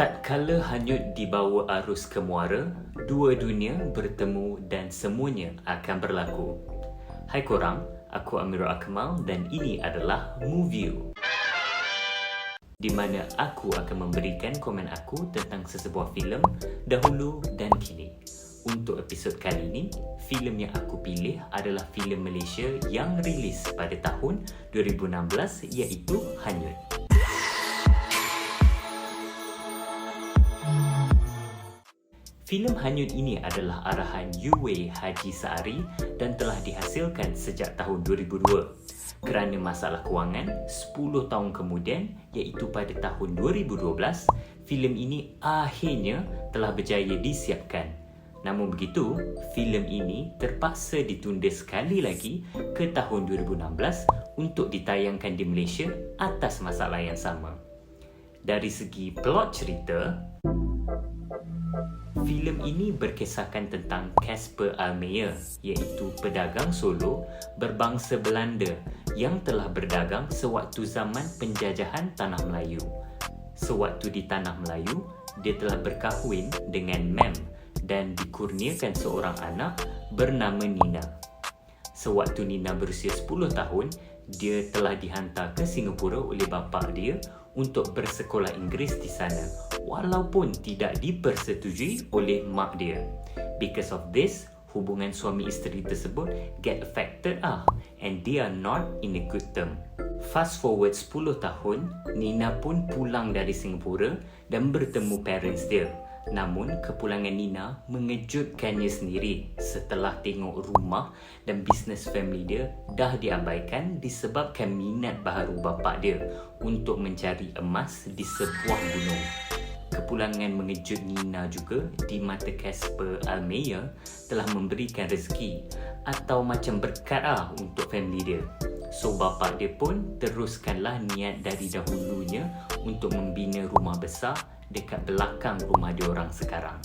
Tatkala hanyut dibawa arus ke muara, dua dunia bertemu dan semuanya akan berlaku. Hai korang, aku Amirul Akmal dan ini adalah Movie, di mana aku akan memberikan komen aku tentang sesebuah filem dahulu dan kini. Untuk episod kali ini, filem yang aku pilih adalah filem Malaysia yang rilis pada tahun 2016 iaitu Hanyut. Filem Hanyut ini adalah arahan Yue Haji Saari dan telah dihasilkan sejak tahun 2002. Kerana masalah kewangan, 10 tahun kemudian iaitu pada tahun 2012, filem ini akhirnya telah berjaya disiapkan. Namun begitu, filem ini terpaksa ditunda sekali lagi ke tahun 2016 untuk ditayangkan di Malaysia atas masalah yang sama. Dari segi plot cerita, filem ini berkisahkan tentang Casper Almeyer, iaitu pedagang solo berbangsa Belanda yang telah berdagang sewaktu zaman penjajahan Tanah Melayu. Sewaktu di Tanah Melayu, dia telah berkahwin dengan Mem dan dikurniakan seorang anak bernama Nina. Sewaktu Nina berusia 10 tahun, dia telah dihantar ke Singapura oleh bapa dia untuk bersekolah Inggeris di sana, walaupun tidak dipersetujui oleh mak dia. Because of this, hubungan suami isteri tersebut get affected and they are not in a good term. Fast forward 10 tahun, Nina pun pulang dari Singapura dan bertemu parents dia. Namun, kepulangan Nina mengejutkannya sendiri setelah tengok rumah dan bisnes family dia dah diabaikan disebabkan minat baharu bapa dia untuk mencari emas di sebuah gunung. Kepulangan mengejut Nina juga di mata Casper Almeyer telah memberikan rezeki atau macam berkat untuk family dia. So bapa dia pun teruskanlah niat dari dahulunya untuk membina rumah besar dekat belakang rumah diorang sekarang.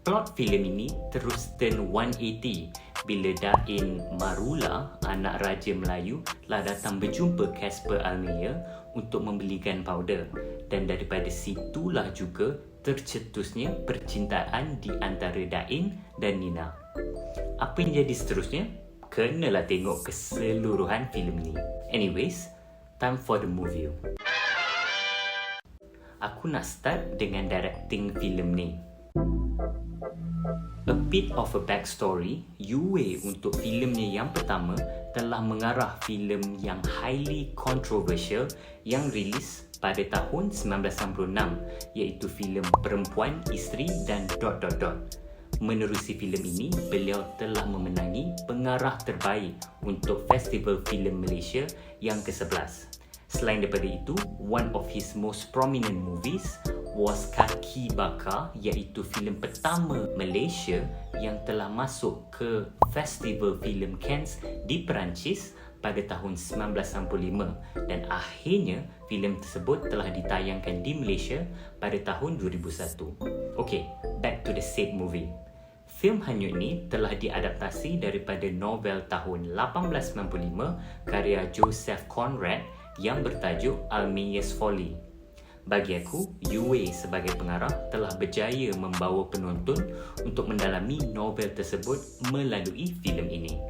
Plot filem ini terus turn 180 bila Dain Marula, anak Raja Melayu, telah datang berjumpa Casper Almeyer untuk membeli gunpowder, dan daripada situlah juga tercetusnya percintaan di antara Dain dan Nina. Apa yang jadi seterusnya? Kenalah tengok keseluruhan filem ni. Anyways, time for the movie. Aku nak start dengan directing filem ni. A bit of a backstory, Yue untuk filemnya yang pertama telah mengarah filem yang highly controversial yang rilis pada tahun 1996 iaitu filem Perempuan, Isteri dan ... Menerusi filem ini, beliau telah memenangi pengarah terbaik untuk Festival Filem Malaysia yang ke-11. Selain daripada itu, one of his most prominent movies was Kaki Bakar, iaitu filem pertama Malaysia yang telah masuk ke Festival Filem Cannes di Perancis pada tahun 1995 dan akhirnya filem tersebut telah ditayangkan di Malaysia pada tahun 2001. Okay, back to the said movie. Filem Hanyut ni telah diadaptasi daripada novel tahun 1895 karya Joseph Conrad yang bertajuk Almeyer's Folly. Bagi aku, Yue sebagai pengarah telah berjaya membawa penonton untuk mendalami novel tersebut melalui filem ini.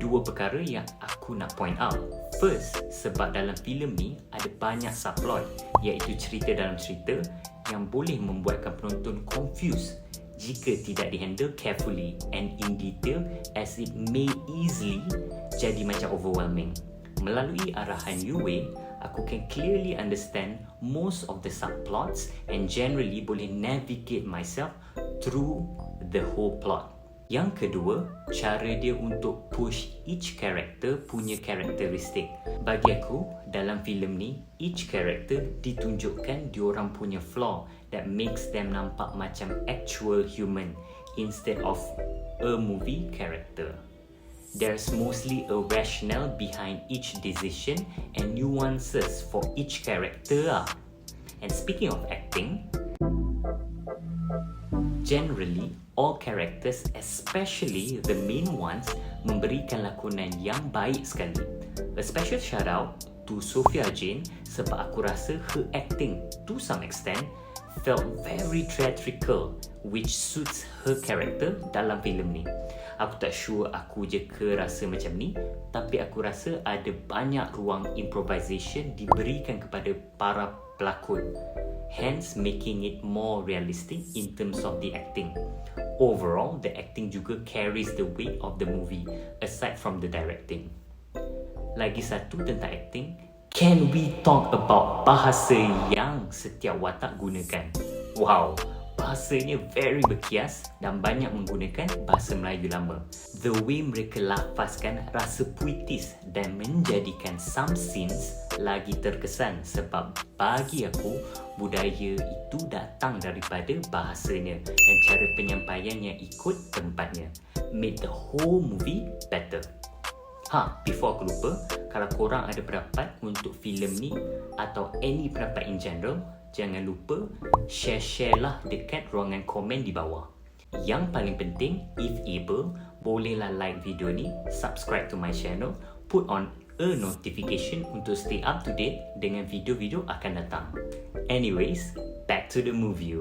Dua perkara yang aku nak point out. First, sebab dalam filem ni ada banyak subplot, iaitu cerita dalam cerita yang boleh membuatkan penonton confused jika tidak dihandle carefully and in detail, as it may easily jadi macam overwhelming. Melalui arahan Yue, aku can clearly understand most of the subplots and generally boleh navigate myself through the whole plot. Yang kedua, cara dia untuk push each character punya karakteristik. Bagi aku, dalam filem ni, each character ditunjukkan diorang punya flaw that makes them nampak macam actual human instead of a movie character. There's mostly a rationale behind each decision and nuances for each character. And speaking of acting, generally all characters, especially the main ones, memberikan lakonan yang baik sekali. A special shout out to Sophia Jane sebab aku rasa her acting to some extent felt very theatrical, which suits her character dalam filem ni. Aku tak sure aku je ke rasa macam ni, tapi aku rasa ada banyak ruang improvisation diberikan kepada para pelakon, hence making it more realistic in terms of the acting. Overall, the acting juga carries the weight of the movie aside from the directing. Lagi satu tentang acting, can we talk about bahasa yang setiap watak gunakan? Wow, bahasanya very berkias dan banyak menggunakan bahasa Melayu lama. The way mereka lafazkan rasa puitis dan menjadikan some scenes lagi terkesan sebab bagi aku budaya itu datang daripada bahasanya dan cara penyampaiannya ikut tempatnya. Made the whole movie better. Before aku lupa, kalau korang ada pendapat untuk filem ni atau any pendapat in general, jangan lupa share lah dekat ruangan komen di bawah. Yang paling penting, if able, bolehlah like video ni, subscribe to my channel, put on a notification untuk stay up to date dengan video-video akan datang. Anyways, back to the movie.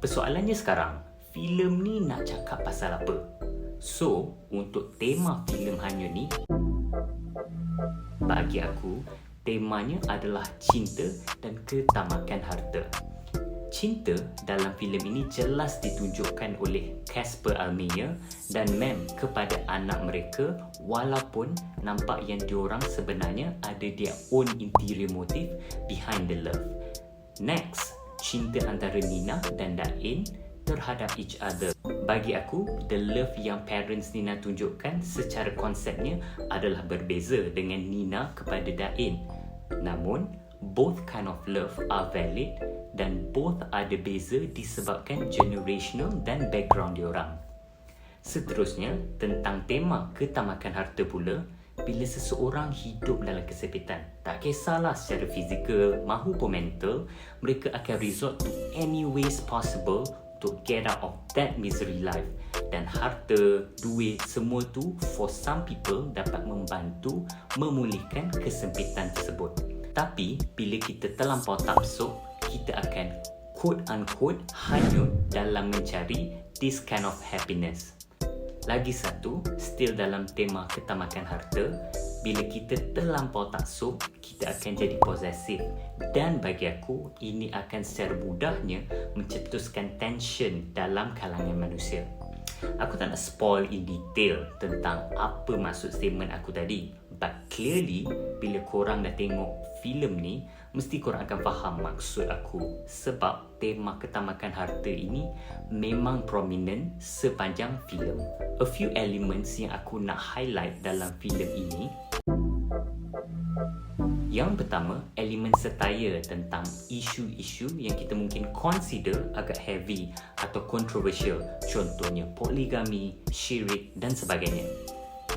Persoalannya sekarang, filem ni nak cakap pasal apa? So, untuk tema filem Hanyut ni, bagi aku, temanya adalah cinta dan ketamakan harta. Cinta dalam filem ini jelas ditunjukkan oleh Casper Almeida dan Mem kepada anak mereka, walaupun nampak yang diorang sebenarnya ada their own interior motive behind the love. Next, cinta antara Nina dan Dain terhadap each other. Bagi aku, the love yang parents Nina tunjukkan secara konsepnya adalah berbeza dengan Nina kepada Dain. Namun, both kind of love are valid dan both ada beza disebabkan generational dan background diorang. Seterusnya, tentang tema ketamakan harta pula, bila seseorang hidup dalam kesempitan, tak kisahlah secara fizikal mahupun mental, mereka akan resort to any ways possible to get out of that misery life. Dan harta, duit, semua tu for some people dapat membantu memulihkan kesempitan tersebut. Tapi bila kita terlampau tapsuk, kita akan quote-unquote hanyut dalam mencari this kind of happiness. Lagi satu, still dalam tema ketamakan harta, bila kita terlampau taksub, kita akan jadi posesif. Dan bagi aku, ini akan secara mudahnya mencetuskan tension dalam kalangan manusia. Aku tak nak spoil in detail tentang apa maksud statement aku tadi. But clearly, bila korang dah tengok filem ni, mesti korang akan faham maksud aku. Sebab tema ketamakan harta ini memang prominent sepanjang filem. A few elements yang aku nak highlight dalam filem ini. Yang pertama, elemen sertaya tentang isu-isu yang kita mungkin consider agak heavy atau controversial. Contohnya poligami, syirik dan sebagainya.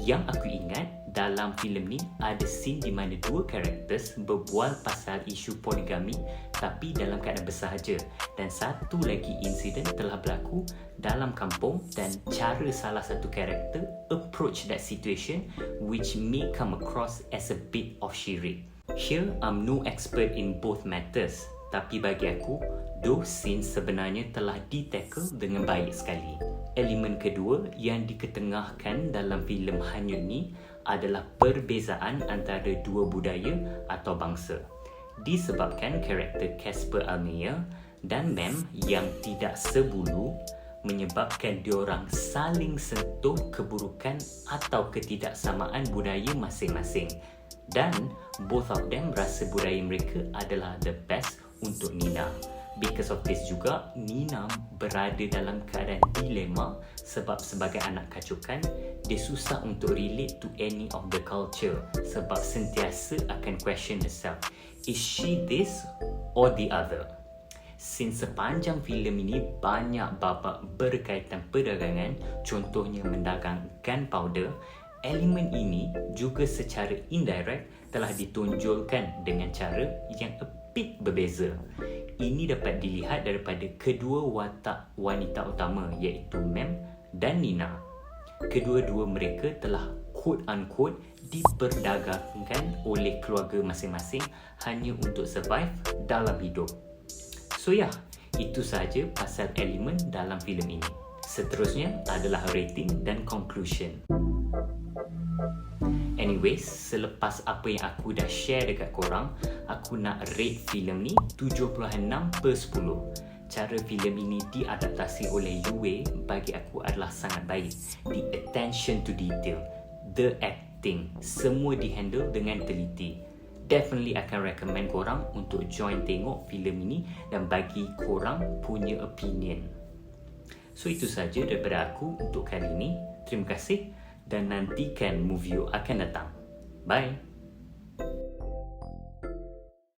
Yang aku ingat, dalam filem ni ada scene di mana dua characters berbual pasal isu poligami tapi dalam keadaan bersahaja, dan satu lagi insiden telah berlaku dalam kampung dan cara salah satu karakter approach that situation which may come across as a bit of syirik. Here, I'm no expert in both matters, tapi bagi aku, those scenes sebenarnya telah di-tackle dengan baik sekali. Elemen kedua yang diketengahkan dalam filem Hanyut ni adalah perbezaan antara dua budaya atau bangsa. Disebabkan karakter Casper Almeida dan Mem yang tidak sebulu menyebabkan diorang saling sentuh keburukan atau ketidaksamaan budaya masing-masing. Dan both of them rasa budaya mereka adalah the best untuk Nina. Because of this juga, Nina berada dalam keadaan dilema sebab sebagai anak kacukan, dia susah untuk relate to any of the culture sebab sentiasa akan question herself. Is she this or the other? Since sepanjang filem ini banyak babak berkaitan perdagangan, contohnya mendagang gunpowder, elemen ini juga secara indirect telah ditonjolkan dengan cara yang a bit berbeza. Ini dapat dilihat daripada kedua watak wanita utama iaitu Mem dan Nina. Kedua-dua mereka telah quote-unquote diperdagangkan oleh keluarga masing-masing hanya untuk survive dalam hidup. So ya, itu sahaja pasal elemen dalam filem ini. Seterusnya adalah rating dan conclusion. Anyways, selepas apa yang aku dah share dekat korang, aku nak rate filem ni 7.6/10. Cara filem ini diadaptasi oleh Yue bagi aku adalah sangat baik. The attention to detail, the acting, semua dihandle dengan teliti. Definitely akan recommend korang untuk join tengok filem ini dan bagi korang punya opinion. So itu saja daripada aku untuk kali ini. Terima kasih dan nantikan movie akan datang. Bye.